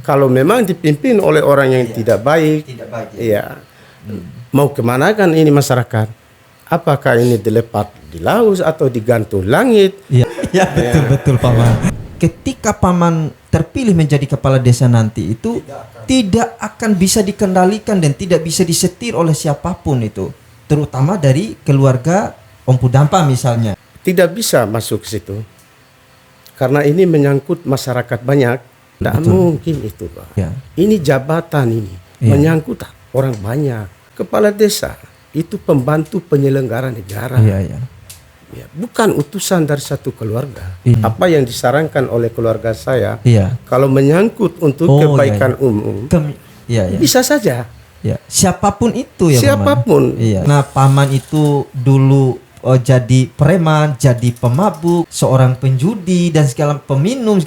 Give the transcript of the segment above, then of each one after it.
Kalau memang dipimpin oleh orang yang tidak baik, iya. Mau kemana kan ini masyarakat? Apakah ini dilepas di laut atau digantung langit? Ya betul Paman. Ketika Paman terpilih menjadi kepala desa nanti itu tidak akan bisa dikendalikan dan tidak bisa disetir oleh siapapun itu, terutama dari keluarga Om Pudampa misalnya. Tidak bisa masuk ke situ. Karena ini menyangkut masyarakat banyak. Tidak mungkin itu, Pak. Ya. Ini jabatan ini menyangkut orang banyak. Kepala desa itu pembantu penyelenggara negara. Iya. Ya, bukan utusan dari satu keluarga. Iya. Apa yang disarankan oleh keluarga saya, Iya. kalau menyangkut untuk kebaikan umum, bisa saja. Ya. Siapapun itu ya. Siapapun. Paman. Iya. Nah, Paman itu dulu jadi preman, jadi pemabuk, seorang penjudi dan segala peminum.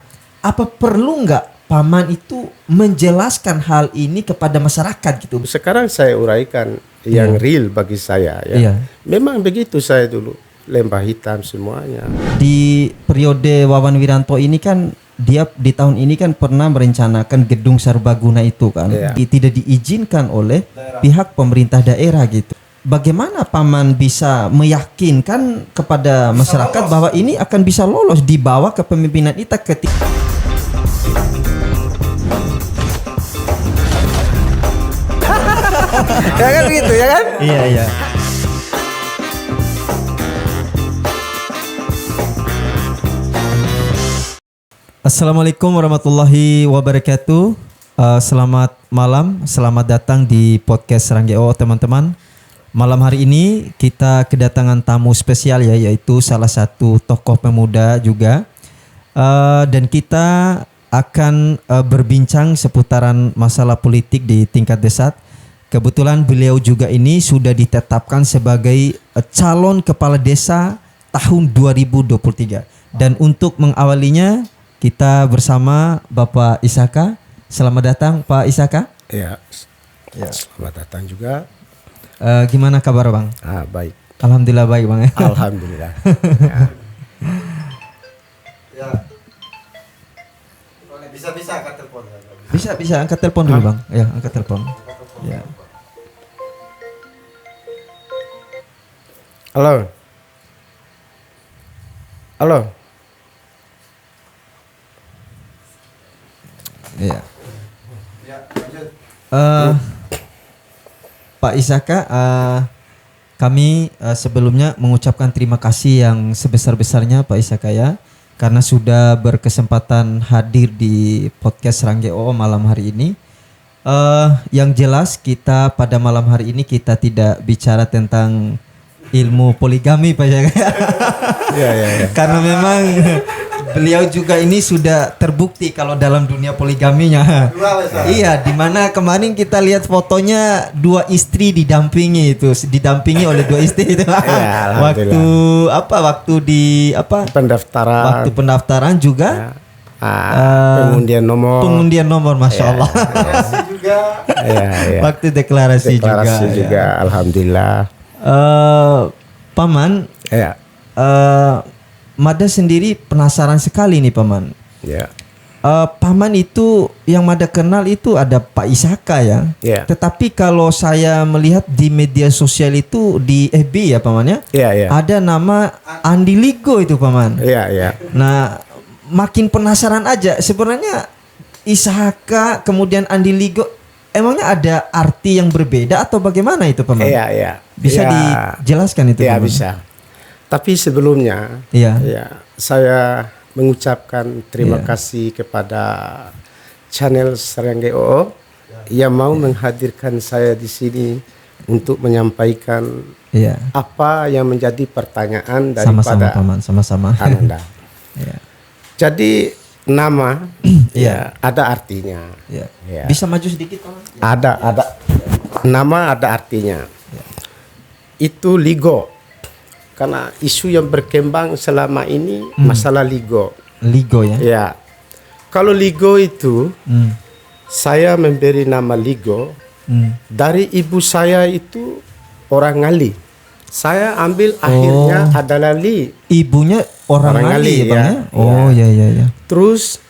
Apa perlu nggak Paman itu menjelaskan hal ini kepada masyarakat gitu? Sekarang saya uraikan yang real bagi saya ya. Iya. Memang begitu saya dulu, lembah hitam semuanya. Di periode Wawan Wiranto ini kan dia di tahun ini kan pernah merencanakan gedung serbaguna itu kan. Iya. Tidak diizinkan oleh pihak pemerintah daerah gitu. Bagaimana Paman bisa meyakinkan kepada masyarakat bahwa ini akan bisa lolos dibawa ke pemimpinan kita ketika Ya kan gitu ya kan? Iya. Assalamualaikum warahmatullahi wabarakatuh. Selamat malam, selamat datang di podcast Ranggeo teman-teman. Malam hari ini kita kedatangan tamu spesial ya, yaitu salah satu tokoh pemuda juga. Dan kita akan berbincang seputaran masalah politik di tingkat desa. Kebetulan beliau juga ini sudah ditetapkan sebagai calon kepala desa tahun 2023. Dan untuk mengawalinya kita bersama Bapak Isaka. Selamat datang Pak Isaka. Ya. Selamat datang juga. Gimana kabar Bang? Baik. Alhamdulillah baik Bang. Alhamdulillah. Ya. Bisa angkat telepon. Bisa angkat telepon dulu Bang. Ya, angkat telepon. Ya. Halo. Iya. Ya, lanjut. Pak Isaka, kami sebelumnya mengucapkan terima kasih yang sebesar-besarnya Pak Isaka ya, karena sudah berkesempatan hadir di podcast Ranggeo malam hari ini. Yang jelas kita pada malam hari ini kita tidak bicara tentang ilmu poligami Pak Isaka. Ya. Karena memang beliau juga ini sudah terbukti kalau dalam dunia poligaminya. Iya, dimana kemarin kita lihat fotonya dua istri didampingi oleh dua istri itu. Ya, waktu di pendaftaran. Waktu pendaftaran juga. Pengundian nomor, Masya Allah. Deklarasi juga. Ya. Waktu deklarasi juga. Ya. Alhamdulillah. Paman. Ya. Mada sendiri penasaran sekali nih Paman. Ya. Paman itu yang Mada kenal itu ada Pak Isaka ya. Ya. Tetapi kalau saya melihat di media sosial itu di FB ya Paman ya. Ya. Ada nama Andi Ligo itu Paman. Ya. Nah, makin penasaran aja sebenarnya Isaka kemudian Andi Ligo, emangnya ada arti yang berbeda atau bagaimana itu Paman? Iya. Bisa dijelaskan itu Ya, Paman? bisa. Tapi sebelumnya saya mengucapkan terima kasih kepada channel Ranggeo yang mau menghadirkan saya di sini untuk menyampaikan apa yang menjadi pertanyaan daripada Paman, sama-sama. Anda. Jadi nama ada artinya. Ya. Bisa maju sedikit Paman? Ada. Nama ada artinya. Itu Ligo. Karena isu yang berkembang selama ini masalah Ligo. Ligo ya? Ya. Kalau Ligo itu saya memberi nama Ligo dari ibu saya itu orang Ngali. Saya ambil akhirnya adalah Li. Ibunya orang Ngali ya Bang ya? Oh ya. Terus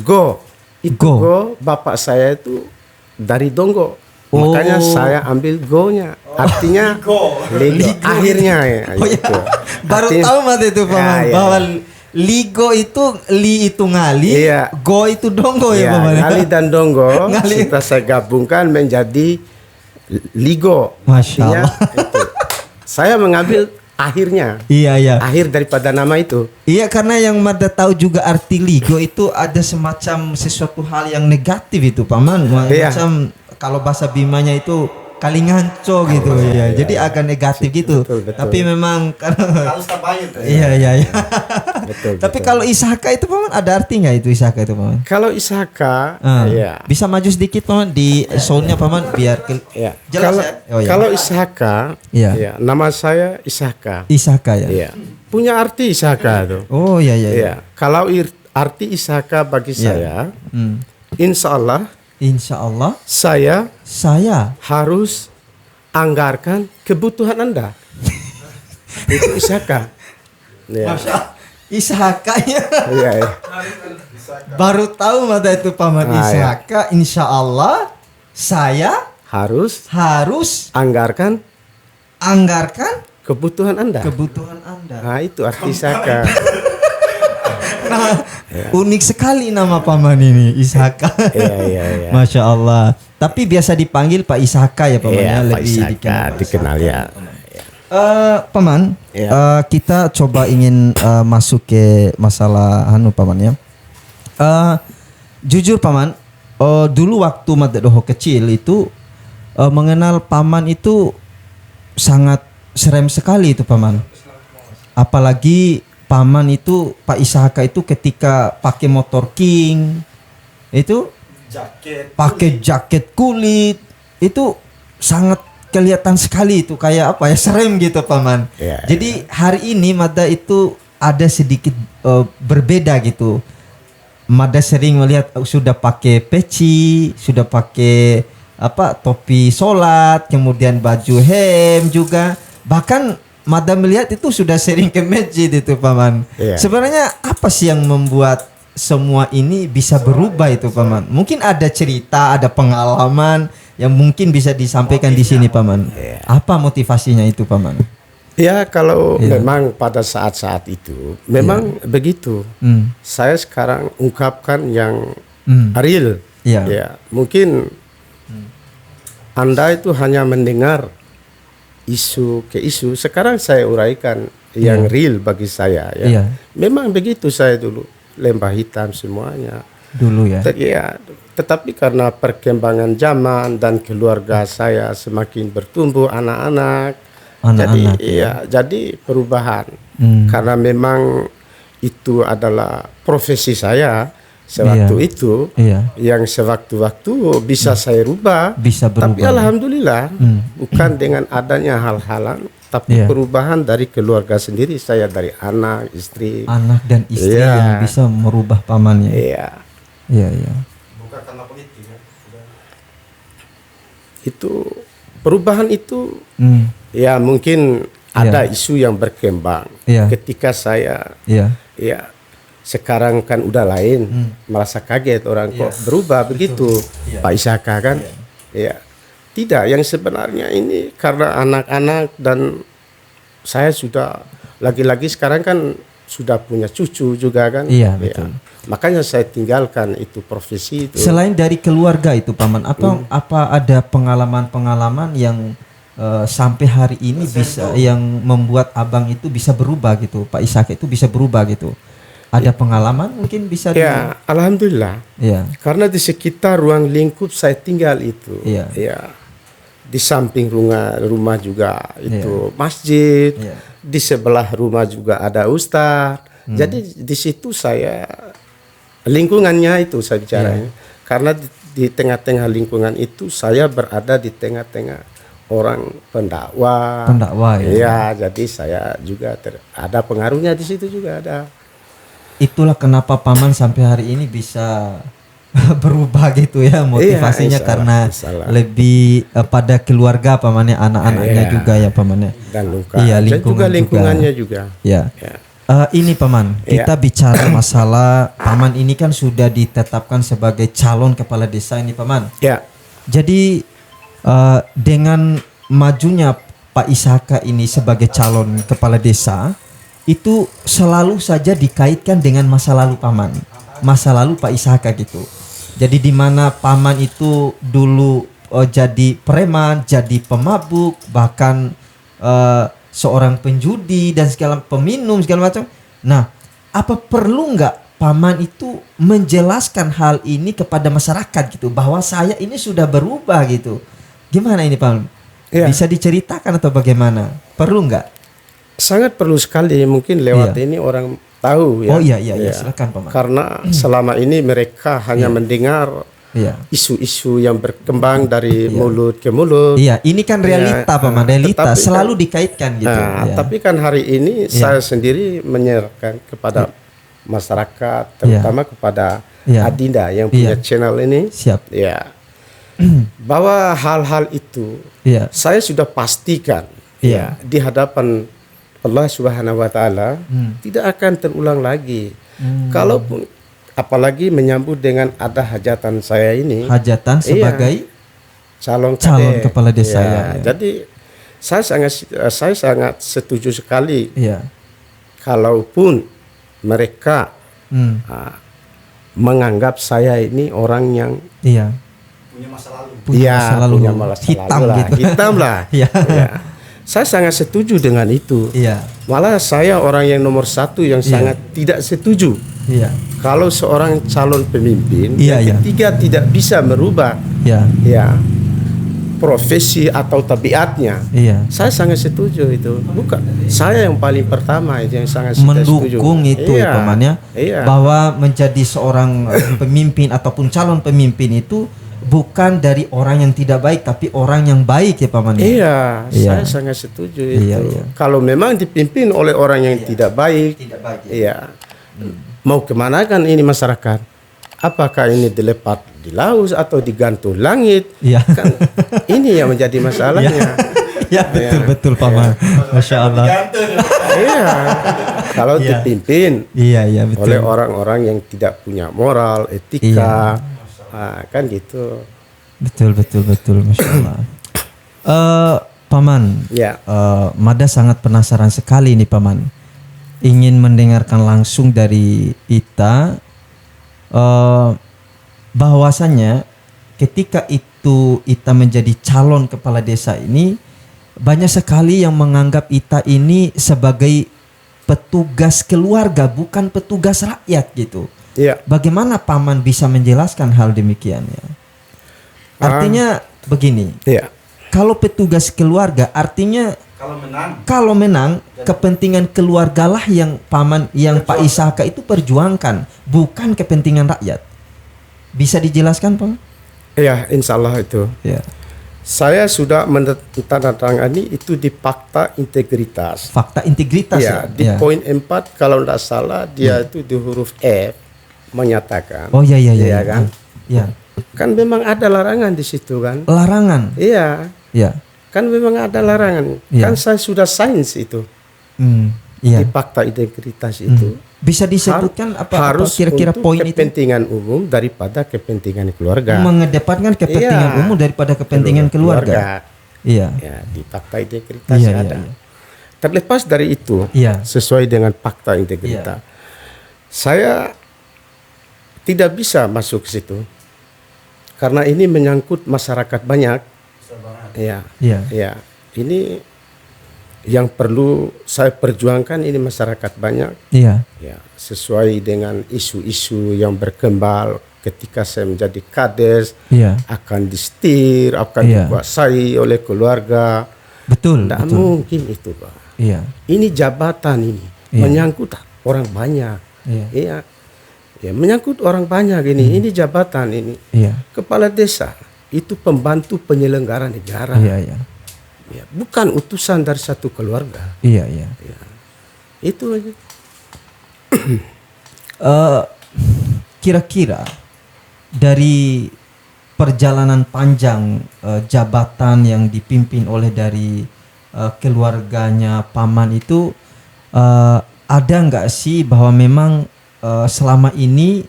Go Itu Go. go bapak saya itu dari Donggo. Oh. Makanya saya ambil go-nya. Artinya Ligo. Akhirnya ya. Oh ya, gitu. baru Artinya- tahu Mat itu paman Ya, ya, bahwa ligo itu li itu ngali, Iya. go itu donggo ya Ya, paman. Ngali dan Donggo Ngali. kita saya gabungkan menjadi Ligo. Masya Artinya Allah. itu. Saya mengambil akhirnya. Iya iya. Akhir daripada nama itu. Iya karena yang Mada tahu juga arti ligo itu ada semacam sesuatu hal yang negatif itu paman. Iya. Macam kalau bahasa Bimanya itu kalinganco gitu ya. Jadi agak negatif gitu. Betul. Tapi memang Harus tabayun. iya iya iya. Betul. Tapi betul. kalau Ishaka itu paman ada arti nggak itu Ishaka itu paman? Kalau Ishaka, ya. Bisa maju sedikit paman di soundnya paman biar Ya. jelas Kalau, ya. Oh, ya. kalau Ishaka, Iya. ya, nama saya Ishaka. Ishaka ya. Ya. Punya arti Ishaka tuh. Oh iya iya. Ya. Kalau arti Ishaka bagi Iya. saya, Hmm. insya Allah Insya Allah saya saya harus anggarkan kebutuhan Anda. Itu Ishaka. Ya. Ishaka ya. Iya, ya. Baru tahu mata itu paman Ah, ya. Ishaka. Insya Allah saya Harus harus anggarkan anggarkan kebutuhan Anda. kebutuhan Anda. Nah, itu arti Ishaka. Nah, unik sekali nama paman ini Ishaka. Iya. Masya Allah. Tapi biasa dipanggil Pak Ishaka ya paman Iya, ya, Pak lebih Ishaka dikenal ya. Paman, Ya. kita coba ingin masuk ke masalah paman ya. Jujur paman, dulu waktu Mada Doho kecil itu mengenal paman itu sangat serem sekali itu paman. Apalagi paman itu Pak Ishaka itu ketika pakai motor King itu pakai jaket kulit itu sangat kelihatan sekali itu kayak apa ya serem gitu paman. Ya, Jadi hari ini Mada itu ada sedikit berbeda gitu. Mada sering melihat sudah pakai peci, sudah pakai topi sholat, kemudian baju hem juga. Bahkan Mada melihat itu sudah sering ke masjid itu paman. Iya. Sebenarnya apa sih yang membuat semua ini bisa berubah itu paman? Mungkin ada cerita, ada pengalaman yang mungkin bisa disampaikan di sini paman. Apa motivasinya itu paman? Ya, kalau Iya. memang pada saat-saat itu memang begitu. Saya sekarang ungkapkan yang real. Iya. Ya, mungkin Anda itu hanya mendengar isu ke isu. Sekarang saya uraikan yang real bagi saya ya. Iya. Memang begitu saya dulu, lembah hitam semuanya. Dulu ya. Ya, tetapi karena perkembangan zaman dan keluarga saya semakin bertumbuh anak-anak, Anak-anak, jadi perubahan. Karena memang itu adalah profesi saya sewaktu Iya. itu, Iya. yang sewaktu-waktu bisa saya rubah. Bisa Tapi berubah. alhamdulillah bukan dengan adanya hal-halan, tapi Iya. perubahan dari keluarga sendiri, saya dari anak, istri. Anak dan istri Iya. yang bisa merubah pamannya. Iya. Iya, iya. Bukan karena politik ya. Itu perubahan itu Hmm. ya mungkin ada isu yang berkembang. Iya. Ketika saya Iya. ya sekarang kan udah lain, merasa kaget orang kok berubah begitu. Pak Ishaka kan, ya tidak. Yang sebenarnya ini karena anak-anak dan saya sudah lagi-lagi sekarang kan sudah punya cucu juga kan. Iya, betul. Makanya saya tinggalkan itu profesi itu. Selain dari keluarga itu paman, apa ada pengalaman-pengalaman yang sampai hari ini bisa yang membuat abang itu bisa berubah gitu, Pak Ishak itu bisa berubah gitu? Ada pengalaman mungkin bisa Ya, alhamdulillah. Iya. Karena di sekitar ruang lingkup saya tinggal itu, Iya. ya di samping rumah juga itu masjid, di sebelah rumah juga ada ustaz. Jadi di situ saya lingkungannya itu saya bicaranya. Karena di tengah-tengah lingkungan itu saya berada di tengah-tengah orang pendakwah. Pendakwah, ya. Iya, jadi saya juga ada pengaruhnya di situ juga ada. Itulah kenapa paman sampai hari ini bisa berubah gitu ya motivasinya Iya, karena insyaallah. lebih pada keluarga pamannya, anak-anaknya Iya. juga ya pamannya. Dan Iya, dan juga lingkungan lingkungannya juga. Ya. Ya. Ini paman, kita bicara masalah paman ini kan sudah ditetapkan sebagai calon kepala desa ini paman. Ya. Jadi dengan majunya Pak Ishaka ini sebagai calon kepala desa itu selalu saja dikaitkan dengan masa lalu paman, masa lalu Pak Ishaka gitu. Jadi di mana paman itu dulu jadi preman, jadi pemabuk, bahkan seorang penjudi dan segala peminum segala macam. Nah, apa perlu nggak paman itu menjelaskan hal ini kepada masyarakat gitu bahwa saya ini sudah berubah gitu? Gimana ini paman? Ya. Bisa diceritakan atau bagaimana? Perlu nggak? Sangat perlu sekali, mungkin lewat ini orang tahu ya. Oh iya silakan paman. Karena selama ini mereka hanya mendengar isu-isu yang berkembang dari mulut ke mulut. Iya, ini kan realita paman, realita selalu dikaitkan gitu. Tapi kan hari ini saya sendiri menyerahkan kepada masyarakat, terutama kepada Adinda yang punya channel ini. Siap. Ya. Bahwa hal-hal itu saya sudah pastikan di hadapan Allah Subhanahu wa taala tidak akan terulang lagi. Kalaupun apalagi menyambut dengan ada hajatan saya ini. Hajatan sebagai calon kepala desa. Jadi saya sangat setuju sekali. Iya. Kalaupun mereka menganggap saya ini orang yang Punya masa lalu. punya masa hitam lalu lah. gitu. Hitam lah. Iya. Ya. Saya sangat setuju dengan itu. Iya. Malah saya orang yang nomor satu yang sangat tidak setuju. Iya. Kalau seorang calon pemimpin Iya. ketiga tidak bisa merubah profesi atau tabiatnya. Iya. Saya sangat setuju itu. Bukan saya yang paling pertama itu yang sangat setuju. Mendukung itu ya pamannya. Bahwa menjadi seorang pemimpin ataupun calon pemimpin itu bukan dari orang yang tidak baik tapi orang yang baik ya paman. Iya, saya sangat setuju itu. Kalau memang dipimpin oleh orang yang tidak baik, mau kemana kan ini masyarakat? Apakah ini dilepas di laut atau digantung langit? Kan ini yang menjadi masalahnya. Betul paman. Masya Allah. Kalau dipimpin betul. oleh orang-orang yang tidak punya moral, etika. Kan gitu. Betul, Masya Allah. Paman, Mada sangat penasaran sekali nih paman. Ingin mendengarkan langsung dari Ita bahwasannya ketika itu Ita menjadi calon kepala desa ini banyak sekali yang menganggap Ita ini sebagai petugas keluarga bukan petugas rakyat gitu. Bagaimana paman bisa menjelaskan hal demikian ya? Artinya begini. Kalau petugas keluarga artinya kalau menang kepentingan keluargalah yang paman yang Pak Ishaka itu perjuangkan, bukan kepentingan rakyat. Bisa dijelaskan, Pak? Ya, insya Allah itu. Saya sudah menandatangani itu di fakta integritas. Fakta integritas ya. Di poin 4 kalau tidak salah dia itu di huruf F menyatakan. Oh iya kan? Kan memang ada larangan di situ kan? Larangan. Iya. Kan memang ada larangan. Kan saya sudah sains itu. Di fakta integritas itu. Bisa disebutkan apa kira-kira poin itu? Kepentingan umum daripada kepentingan keluarga. Mengedepankan kepentingan umum daripada kepentingan keluarga. Iya. Di fakta integritas ada. Terlepas dari itu, sesuai dengan fakta integritas, saya tidak bisa masuk ke situ karena ini menyangkut masyarakat banyak. Ini yang perlu saya perjuangkan ini masyarakat banyak. Sesuai dengan isu-isu yang berkembang ketika saya menjadi kades, akan disetir, akan dikuasai oleh keluarga. Betul. Tidak mungkin itu, Pak. Ini jabatan ini menyangkut orang banyak. Menyangkut orang banyak ini. Ini jabatan ini. Kepala desa itu pembantu penyelenggara negara. Bukan utusan dari satu keluarga. Itu aja. Kira-kira dari perjalanan panjang jabatan yang dipimpin oleh dari keluarganya paman itu ada nggak sih bahwa memang selama ini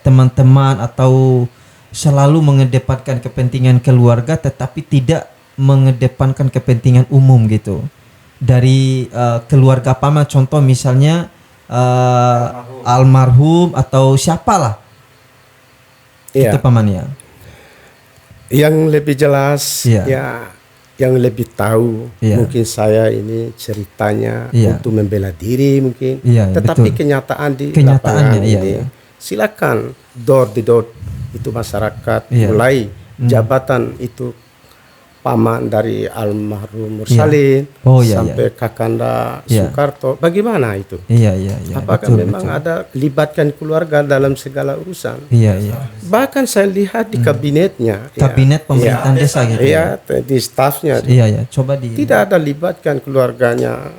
teman-teman atau selalu mengedepankan kepentingan keluarga tetapi tidak mengedepankan kepentingan umum gitu dari keluarga paman, contoh misalnya almarhum atau siapalah Iya. itu paman ya. Yang lebih jelas Iya. ya, yang lebih tahu Iya. mungkin saya ini ceritanya Iya. untuk membela diri mungkin, Iya, iya, tetapi betul. kenyataan di Kenyataannya, lapangan iya, ini iya. silakan door to door itu masyarakat Iya. mulai jabatan itu paman dari almarhum Mursalin Oh, iya, sampai Kakanda Iya. Soekarto, bagaimana itu? Iya. Apakah Betul, memang betul. ada libatkan keluarga dalam segala urusan? Iya. Bahkan saya lihat di kabinetnya, Kabinet pemerintahan desa gitu. ya, di stafnya Iya. Coba di. tidak ada libatkan keluarganya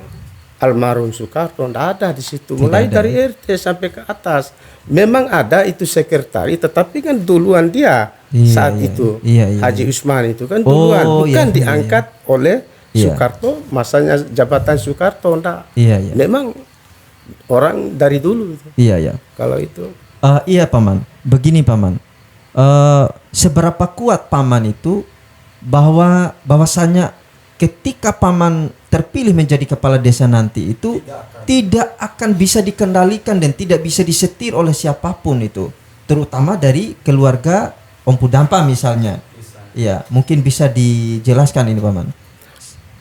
almarhum Soekarto, tidak ada di situ. Tidak Mulai ada. dari RT sampai ke atas, memang ada itu sekretaris, tetapi kan duluan dia Iya, saat iya. itu Iya. Haji Usman itu kan duluan, Oh, bukan iya, diangkat oleh Iya. Soekarto, masanya jabatan Soekarto, enggak. Iya. Memang orang dari dulu itu. Iya. Kalau itu Iya paman. Begini paman. Seberapa kuat paman itu bahwasanya ketika paman terpilih menjadi kepala desa nanti itu tidak akan bisa dikendalikan dan tidak bisa disetir oleh siapapun itu, terutama dari keluarga Om Pudampa misalnya. Iya, mungkin bisa dijelaskan ini paman.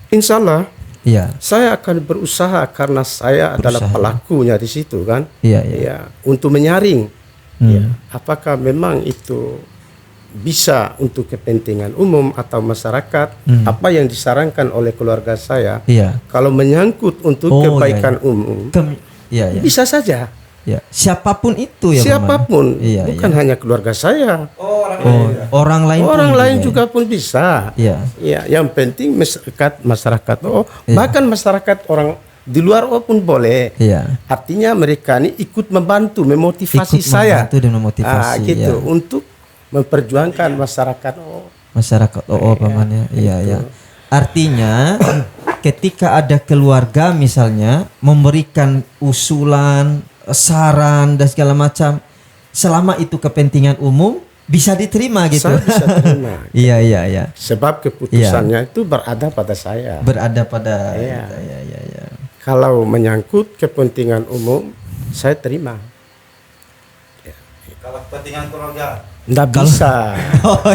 insya Allah Iya. saya akan berusaha karena saya adalah Berusaha. pelakunya di situ kan. Iya. Ya, untuk menyaring Hmm. ya, apakah memang itu bisa untuk kepentingan umum atau masyarakat, apa yang disarankan oleh keluarga saya. Iya. Kalau menyangkut untuk Oh, kebaikan iya, iya. umum, Iya. bisa saja. Ya, siapapun itu ya Siapapun, paman. Iya. bukan hanya keluarga saya. Orang lain Orang pun lain ya. juga pun bisa. Iya. Ya, yang penting masyarakat Iya. bahkan masyarakat orang di luar pun boleh. Iya. Artinya mereka ini ikut membantu, memotivasi Ikut saya. membantu dan memotivasi, gitu, ya. untuk memperjuangkan masyarakat. Masyarakat paman ya. Iya. Artinya ketika ada keluarga misalnya memberikan usulan, saran dan segala macam, selama itu kepentingan umum bisa diterima gitu. Saya bisa terima. Iya. Sebab keputusannya itu berada pada saya. Berada pada Iya. Iya. Kalau menyangkut kepentingan umum, saya terima. Kalau kepentingan keluarga, Nggak bisa.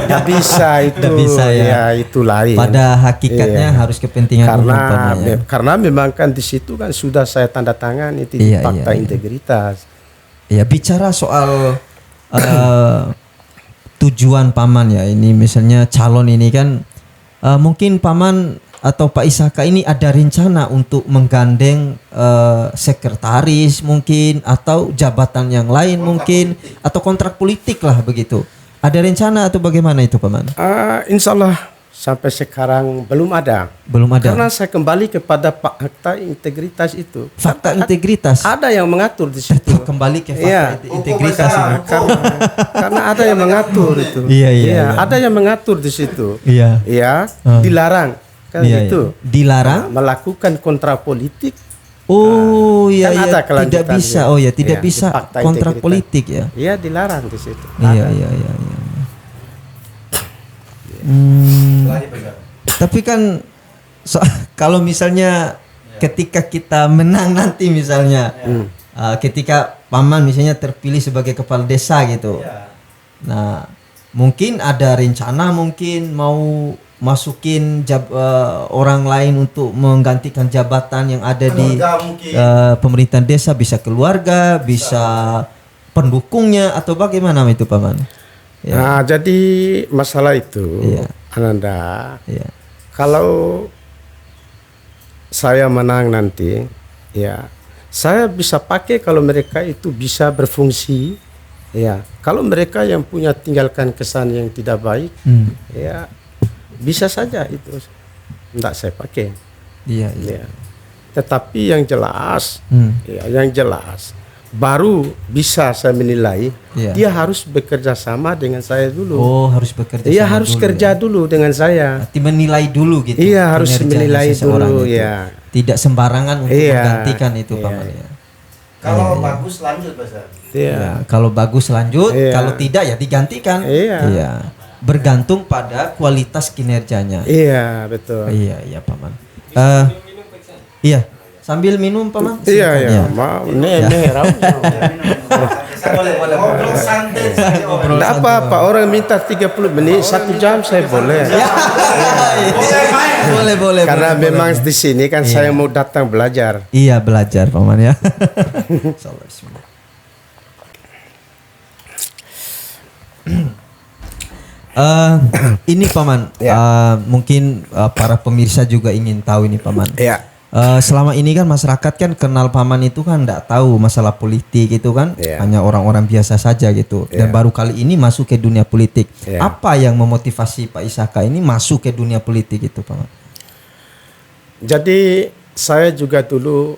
Nggak bisa itu. Nggak bisa, ya. Ya, itu lain. Pada hakikatnya Iya. harus kepentingan umum paman ya. Karena memang kan di situ kan sudah saya tanda tangan itu di Iya, fakta iya. integritas. Ya, bicara soal tujuan paman ya, ini misalnya calon ini kan mungkin paman atau Pak Ishaka ini ada rencana untuk menggandeng sekretaris mungkin atau jabatan yang lain mungkin atau kontrak politik lah begitu. Ada rencana atau bagaimana itu paman? Insya Allah sampai sekarang belum ada. Belum ada. Karena saya kembali kepada fakta integritas itu. Fakta integritas. Ada yang mengatur di situ. Tetap kembali ke fakta Iya. integritas ini. Karena ada yang mengatur itu. Iya. Ada yang mengatur di situ. Iya. Ya, dilarang kan Iya, gitu. iya. Dilarang? Melakukan kontra politik. Oh kan iya, ada tidak kelanjutannya. bisa. Oh ya, tidak Iya, bisa di fakta kontrak integritas. politik ya. Iya, dilarang di situ. Iya. Hmm, lagi benar. tapi kan kalau misalnya ketika kita menang nanti misalnya, ketika paman misalnya terpilih sebagai kepala desa gitu. Nah, mungkin ada rencana mungkin mau masukin orang lain untuk menggantikan jabatan yang ada di Keluarga mungkin. pemerintahan desa, bisa keluarga, bisa pendukungnya atau bagaimana itu paman? Ya. Nah, jadi masalah itu, Iya. Ananda, Ya. kalau saya menang nanti, ya, saya bisa pakai kalau mereka itu bisa berfungsi, ya. Kalau mereka yang punya tinggalkan kesan yang tidak baik, ya, bisa saja itu, tidak saya pakai. Iya. Ya. Tetapi yang jelas, Hmm. ya, yang jelas, baru bisa saya menilai. Iya. Dia harus bekerja sama dengan saya dulu. Oh, harus bekerja. Iya, sama harus dulu kerja ya. dulu dengan saya. Berarti menilai dulu gitu. Iya, harus kinerjanya menilai seseorang dulu itu. ya. Tidak sembarangan untuk Iya. menggantikan itu Iya, paman iya. ya. Kalau bagus lanjut Pak Ustaz. Iya. Ya, kalau bagus lanjut, Iya. kalau tidak ya digantikan. Iya. Bergantung pada kualitas kinerjanya. Iya, betul. Iya, paman. Iya, sambil minum paman. Iya, Silakan, iya. Mau merah. Boleh. Ngobrol santai saja. Enggak apa-apa, orang minta 30 menit, 1 jam saya boleh. Ya. Boleh. Karena boleh, memang boleh. di sini kan saya mau datang belajar. Iya, belajar paman ya. Insyaallah, bismillah. Ini paman, mungkin para pemirsa juga ingin tahu ini paman. Iya. Selama ini kan masyarakat kan kenal paman itu kan enggak tahu masalah politik itu kan, Iya. hanya orang-orang biasa saja gitu. Dan Iya. baru kali ini masuk ke dunia politik. Iya. Apa yang memotivasi Pak Isaka ini masuk ke dunia politik itu paman? Jadi saya juga dulu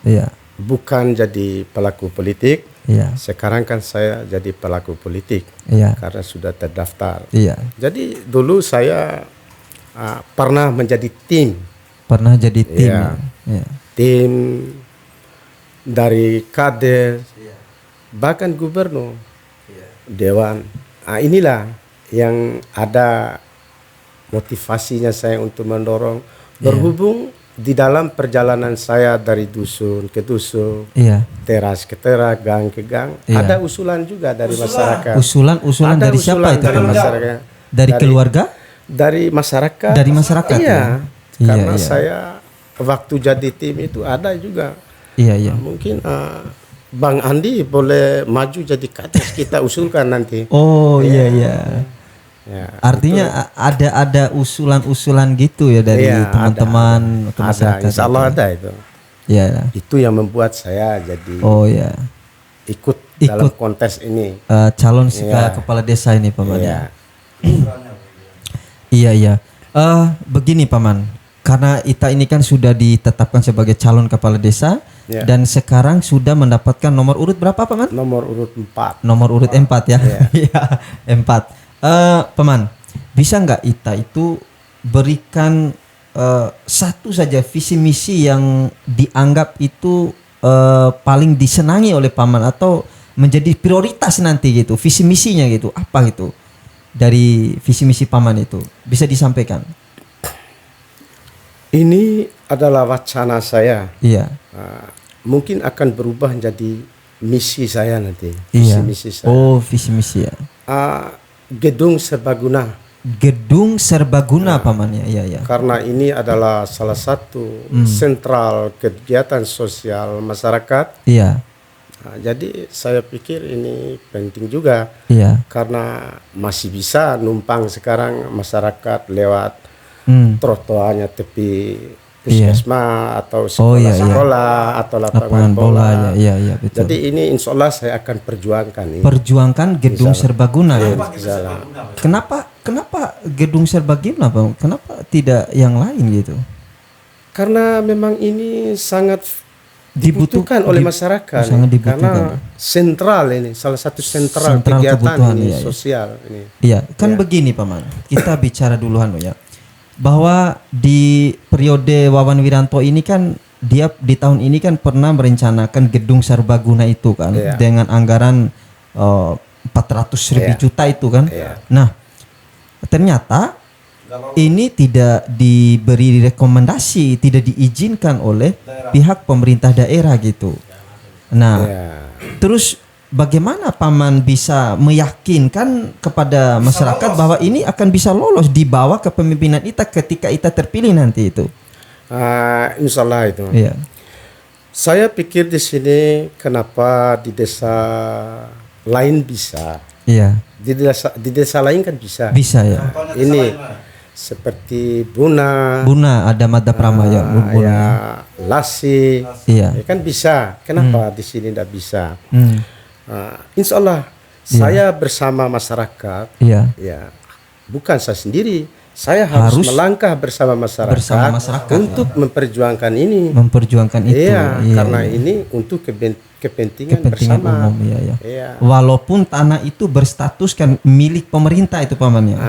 Iya, bukan jadi pelaku politik. iya, Sekarang kan saya jadi pelaku politik iya, karena sudah terdaftar. iya. Jadi dulu saya pernah menjadi Pernah jadi tim. Iya. Ya. tim dari kader, bahkan gubernur, dewan. Inilah yang ada motivasinya saya untuk mendorong. Berhubung di dalam perjalanan saya dari dusun ke dusun, Iya. teras ke teras, gang ke gang, Iya. ada usulan juga dari masyarakat. Usulan Ada dari siapa usulan itu dari paman? masyarakat. Dari keluarga? Dari masyarakat. Dari masyarakat, Iya. ya? Karena Iya. saya waktu jadi tim itu ada juga. Iya. Mungkin Bang Andi boleh maju jadi kades, kita usulkan nanti. Oh iya. Ya, Artinya ada usulan-usulan gitu ya dari Iya, teman-teman atau ada, masyarakat. insya Allah gitu. ada itu. Iya. Itu yang membuat saya jadi Oh ya. ikut dalam Ikut. kontes ini. Calon Iya. kepala desa ini paman Iya. ya. Iya. Begini paman, karena Ita ini kan sudah ditetapkan sebagai calon kepala desa Iya. dan sekarang sudah mendapatkan nomor urut berapa paman? Nomor urut 4. Nomor urut 4 ya. Iya. Iya, 4. Paman, bisa nggak Ita itu berikan satu saja visi misi yang dianggap itu paling disenangi oleh paman atau menjadi prioritas nanti gitu, visi misinya gitu, apa gitu dari visi misi paman itu bisa disampaikan? Ini adalah wacana saya. Iya. Mungkin akan berubah menjadi misi saya nanti. Iya. Misi saya. Oh, visi misi ya. Gedung serbaguna. Gedung serbaguna paman ya. Iya. Karena ini adalah salah satu sentral kegiatan sosial masyarakat. Iya. Jadi saya pikir ini penting juga Iya. karena masih bisa numpang sekarang masyarakat lewat trotoarnya tepi puskesmas atau sekolah-sekolah atau lapangan bola. Iya, betul. Jadi ini insya Allah saya akan perjuangkan ini. Perjuangkan gedung serbaguna ya. Insyaallah. Kenapa gedung serbaguna, Bang? Kenapa tidak yang lain gitu? Karena memang ini sangat dibutuhkan oleh masyarakat. sangat dibutuhkan. Karena sentral ini, salah satu sentral Sentral kegiatan kebutuhan, ini iya. sosial ini. Iya, kan begini paman. Kita bicara dulu ya. Bahwa di periode Wawan Wiranto ini kan dia di tahun ini kan pernah merencanakan gedung serbaguna itu kan Iya. dengan anggaran 400.000 Iya. juta itu kan. Iya. Nah, ternyata ini tidak diberi rekomendasi, tidak diizinkan oleh pihak pemerintah daerah gitu. Nah, Ya. terus bagaimana paman bisa meyakinkan kepada masyarakat bahwa ini akan bisa lolos dibawa ke pemimpinan Ita ketika Ita terpilih nanti itu? Insya Allah itu. Iya. Saya pikir di sini kenapa di desa lain bisa, Iya. di desa lain kan bisa. Bisa ya. Ini seperti Buna, Buna ada Mada Pramaya, Buna. ya Lasi, Iya. ya kan bisa. Kenapa di sini tidak bisa? Hmm. Insya Allah saya bersama masyarakat, Iya. ya bukan saya sendiri. Saya harus melangkah bersama masyarakat, untuk memperjuangkan ini. Memperjuangkan itu. Iya, karena ini untuk kepentingan bersama. umum ya. Iya. Walaupun tanah itu berstatus kan milik pemerintah itu pamannya.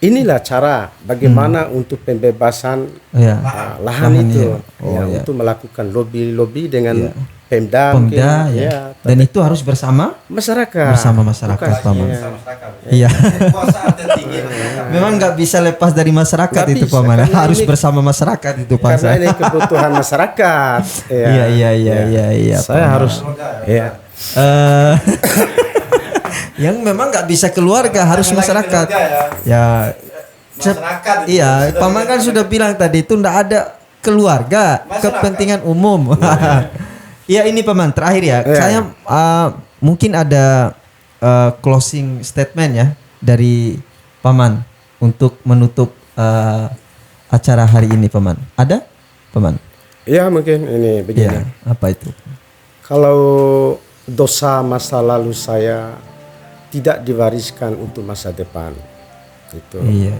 inilah cara bagaimana untuk pembebasan Ya. lahan itu, Oh, ya. untuk melakukan lobby dengan Iya. Pemda, Pemda mungkin, ya. Dan itu harus bersama masyarakat, bersama masyarakat, Bukan, Paman. iya. masyarakat. Iya. Kekuasaan tertinggi masyarakat. Memang nggak bisa lepas dari masyarakat Nggak itu bisa, Paman. karena Harus ini- bersama masyarakat itu Pak. Karena ini kebutuhan masyarakat. Iya. Saya Paman. harus, ya. Eh, yang memang nggak bisa keluarga harus Lagi masyarakat. keluarga Ya. Masyarakat itu Iya, sudah Paman kan sudah bilang tadi itu ndak ada keluarga, Masyarakat. kepentingan umum. Iya ini Paman terakhir ya. Iya. Saya mungkin ada closing statement ya dari Paman untuk menutup acara hari ini Paman. Ada Paman? Ya mungkin ini begini. Iya, apa itu? Kalau dosa masa lalu saya tidak diwariskan untuk masa depan, itu Iya.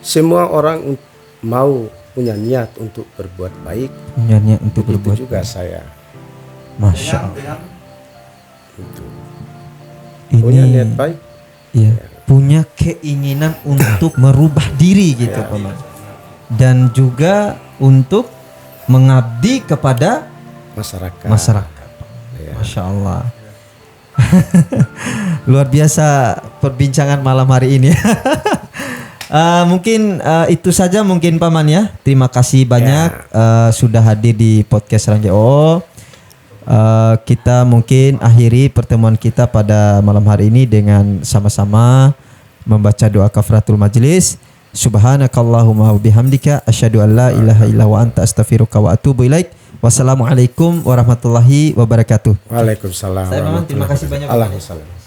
semua orang mau punya niat untuk berbuat baik, Niatnya untuk begitu berbuat juga saya. Masya Allah. dengan Punya Ini niat baik. iya, punya keinginan untuk merubah diri gitu Paman. Dan juga untuk mengabdi kepada Masyarakat. masyarakat. Masya Allah. Luar biasa perbincangan malam hari ini. Mungkin itu saja mungkin Paman ya. Terima kasih banyak sudah hadir di podcast Rangge O. Kita mungkin akhiri pertemuan kita pada malam hari ini dengan sama-sama membaca doa kafaratul majlis. Subhanakallahumma wa bihamdika asyhadu an la ilaha illa wa anta astaghfiruka wa atubu ilaik. Wassalamualaikum warahmatullahi wabarakatuh. Waalaikumsalam. Saya Paman terima kasih banyak. Alhamdulillah.